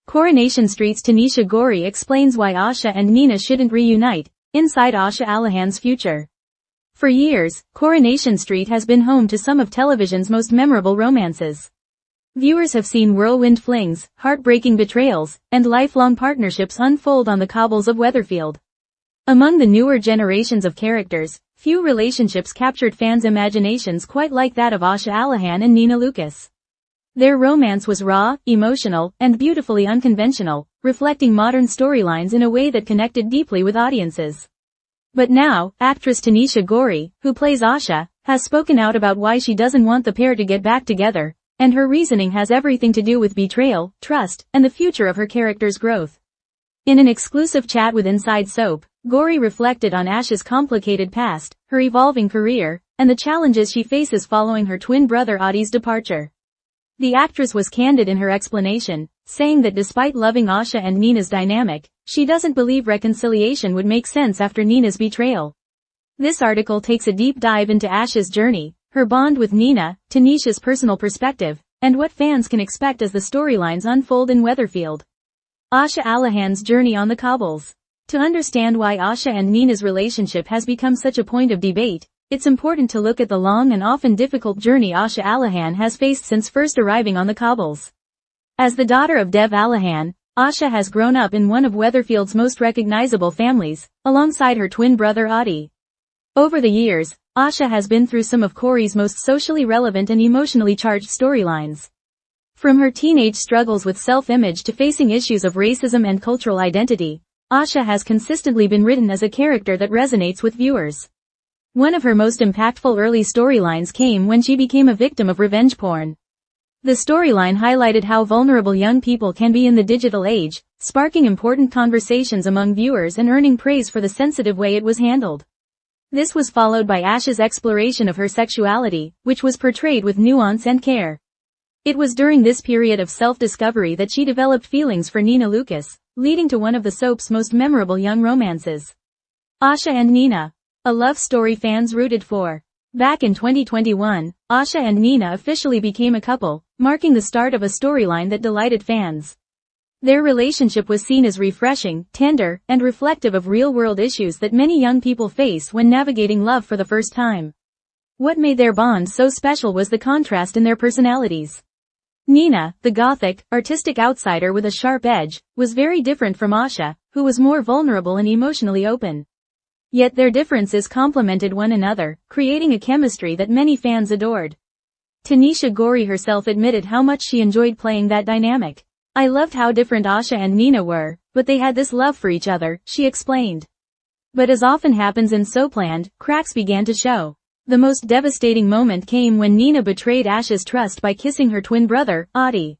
Coronation Street's Tanisha Gori explains why Asha and Nina shouldn't reunite, inside Asha Alahan's future. For years, Coronation Street has been home to some of television's most memorable romances. Viewers have seen whirlwind flings, heartbreaking betrayals, and lifelong partnerships unfold on the cobbles of Weatherfield. Among the newer generations of characters, few relationships captured fans' imaginations quite like that of Asha Alahan and Nina Lucas. Their romance was raw, emotional, and beautifully unconventional, reflecting modern storylines in a way that connected deeply with audiences. But now, actress Tanisha Gori, who plays Asha, has spoken out about why she doesn't want the pair to get back together, and her reasoning has everything to do with betrayal, trust, and the future of her character's growth. In an exclusive chat with Inside Soap, Gori reflected on Asha's complicated past, her evolving career, and the challenges she faces following her twin brother Adi's departure. The actress was candid in her explanation, saying that despite loving Asha and Nina's dynamic, she doesn't believe reconciliation would make sense after Nina's betrayal. This article takes a deep dive into Asha's journey, her bond with Nina, Tanisha's personal perspective, and what fans can expect as the storylines unfold in Weatherfield. Asha Alahan's journey on the cobbles. To understand why Asha and Nina's relationship has become such a point of debate, it's important to look at the long and often difficult journey Asha Alahan has faced since first arriving on the cobbles. As the daughter of Dev Alahan, Asha has grown up in one of Weatherfield's most recognizable families, alongside her twin brother Adi. Over the years, Asha has been through some of Corey's most socially relevant and emotionally charged storylines. From her teenage struggles with self-image to facing issues of racism and cultural identity, Asha has consistently been written as a character that resonates with viewers. One of her most impactful early storylines came when she became a victim of revenge porn. The storyline highlighted how vulnerable young people can be in the digital age, sparking important conversations among viewers and earning praise for the sensitive way it was handled. This was followed by Asha's exploration of her sexuality, which was portrayed with nuance and care. It was during this period of self-discovery that she developed feelings for Nina Lucas, leading to one of the soap's most memorable young romances. Asha and Nina. A love story fans rooted for. Back in 2021, Asha and Nina officially became a couple, marking the start of a storyline that delighted fans. Their relationship was seen as refreshing, tender, and reflective of real-world issues that many young people face when navigating love for the first time. What made their bond so special was the contrast in their personalities. Nina, the gothic, artistic outsider with a sharp edge, was very different from Asha, who was more vulnerable and emotionally open. Yet their differences complemented one another, creating a chemistry that many fans adored. Tanisha Gori herself admitted how much she enjoyed playing that dynamic. "I loved how different Asha and Nina were, but they had this love for each other," she explained. But as often happens in Soapland, cracks began to show. The most devastating moment came when Nina betrayed Asha's trust by kissing her twin brother, Adi.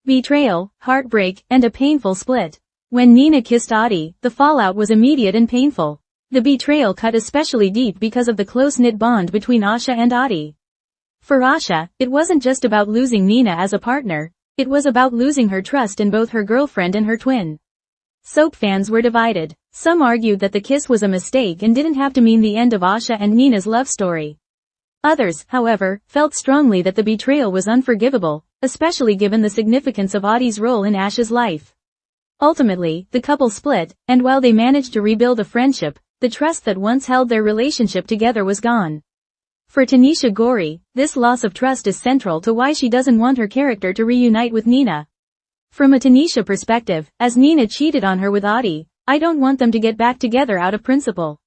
Betrayal, heartbreak, and a painful split. When Nina kissed Adi, the fallout was immediate and painful. The betrayal cut especially deep because of the close-knit bond between Asha and Adi. For Asha, it wasn't just about losing Nina as a partner, it was about losing her trust in both her girlfriend and her twin. Soap fans were divided. Some argued that the kiss was a mistake and didn't have to mean the end of Asha and Nina's love story. Others, however, felt strongly that the betrayal was unforgivable, especially given the significance of Adi's role in Asha's life. Ultimately, the couple split, and while they managed to rebuild a friendship, the trust that once held their relationship together was gone. For Tanisha Gori, this loss of trust is central to why she doesn't want her character to reunite with Nina. From a Tanisha perspective, as Nina cheated on her with Adi, "I don't want them to get back together out of principle.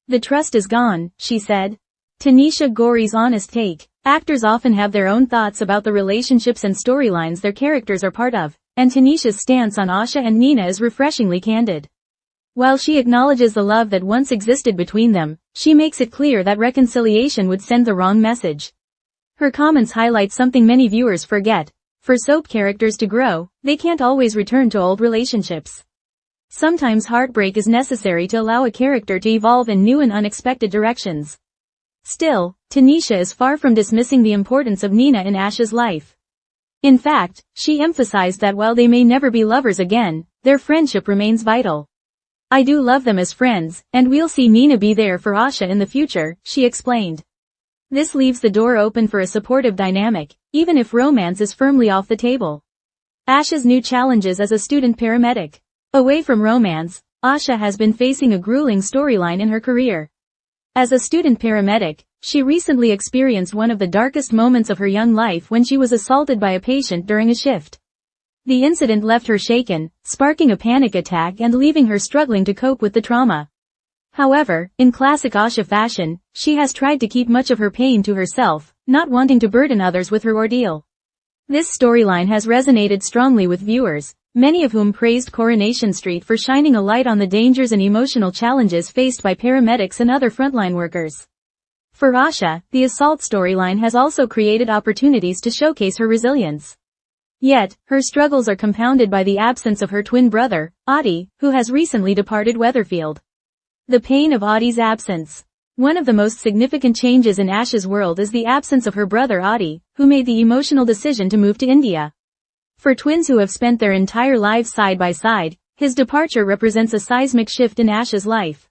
The trust is gone," she said. Tanisha Gori's honest take. Actors often have their own thoughts about the relationships and storylines their characters are part of, and Tanisha's stance on Asha and Nina is refreshingly candid. While she acknowledges the love that once existed between them, she makes it clear that reconciliation would send the wrong message. Her comments highlight something many viewers forget. For soap characters to grow, they can't always return to old relationships. Sometimes heartbreak is necessary to allow a character to evolve in new and unexpected directions. Still, Tanisha is far from dismissing the importance of Nina in Asha's life. In fact, she emphasized that while they may never be lovers again, their friendship remains vital. "I do love them as friends, and we'll see Nina be there for Asha in the future," she explained. This leaves the door open for a supportive dynamic, even if romance is firmly off the table. Asha's new challenges as a student paramedic. Away from romance, Asha has been facing a grueling storyline in her career. As a student paramedic, she recently experienced one of the darkest moments of her young life when she was assaulted by a patient during a shift. The incident left her shaken, sparking a panic attack and leaving her struggling to cope with the trauma. However, in classic Asha fashion, she has tried to keep much of her pain to herself, not wanting to burden others with her ordeal. This storyline has resonated strongly with viewers, many of whom praised Coronation Street for shining a light on the dangers and emotional challenges faced by paramedics and other frontline workers. For Asha, the assault storyline has also created opportunities to showcase her resilience. Yet, her struggles are compounded by the absence of her twin brother, Adi, who has recently departed Weatherfield. The pain of Adi's absence. One of the most significant changes in Asha's world is the absence of her brother Adi, who made the emotional decision to move to India. For twins who have spent their entire lives side by side, his departure represents a seismic shift in Asha's life.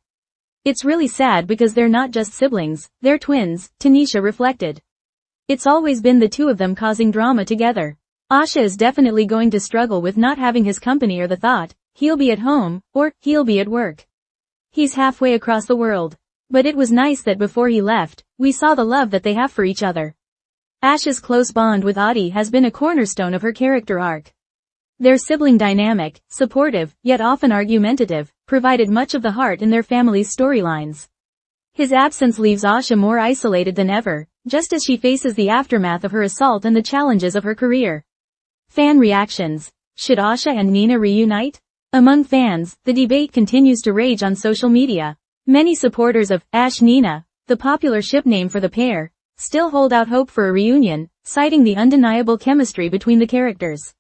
It's really sad because they're not just siblings, they're twins, Tanisha reflected. It's always been the two of them causing drama together. Asha is definitely going to struggle with not having his company or the thought, he'll be at home, or he'll be at work. He's halfway across the world. But it was nice that before he left, we saw the love that they have for each other. Asha's close bond with Adi has been a cornerstone of her character arc. Their sibling dynamic, supportive, yet often argumentative, provided much of the heart in their family's storylines. His absence leaves Asha more isolated than ever, just as she faces the aftermath of her assault and the challenges of her career. Fan reactions. Should Asha and Nina reunite? Among fans, the debate continues to rage on social media. Many supporters of Ash-Nina, the popular ship name for the pair, still hold out hope for a reunion, citing the undeniable chemistry between the characters.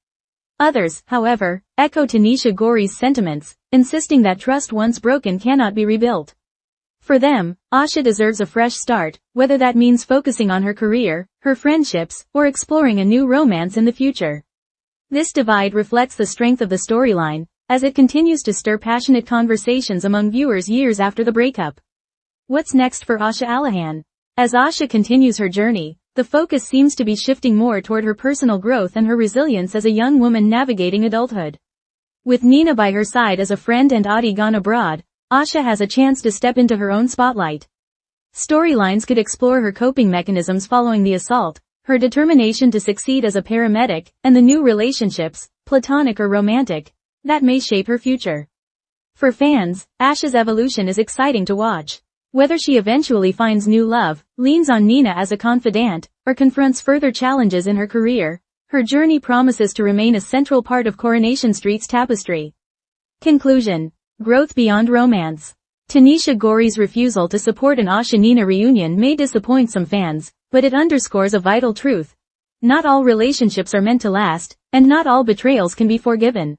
Others, however, echo Tanisha Gori's sentiments, insisting that trust once broken cannot be rebuilt. For them, Asha deserves a fresh start, whether that means focusing on her career, her friendships, or exploring a new romance in the future. This divide reflects the strength of the storyline, as it continues to stir passionate conversations among viewers years after the breakup. What's next for Asha Alahan? As Asha continues her journey, the focus seems to be shifting more toward her personal growth and her resilience as a young woman navigating adulthood. With Nina by her side as a friend and Adi gone abroad, Asha has a chance to step into her own spotlight. Storylines could explore her coping mechanisms following the assault, her determination to succeed as a paramedic, and the new relationships, platonic or romantic, that may shape her future. For fans, Asha's evolution is exciting to watch. Whether she eventually finds new love, leans on Nina as a confidant, or confronts further challenges in her career, her journey promises to remain a central part of Coronation Street's tapestry. Conclusion. Growth beyond romance. Tanisha Gori's refusal to support an Asha-Nina reunion may disappoint some fans, but it underscores a vital truth. Not all relationships are meant to last, and not all betrayals can be forgiven.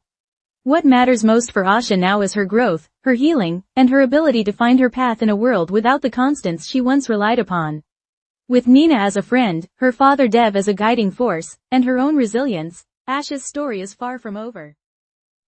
What matters most for Asha now is her growth, her healing, and her ability to find her path in a world without the constants she once relied upon. With Nina as a friend, her father Dev as a guiding force, and her own resilience, Asha's story is far from over.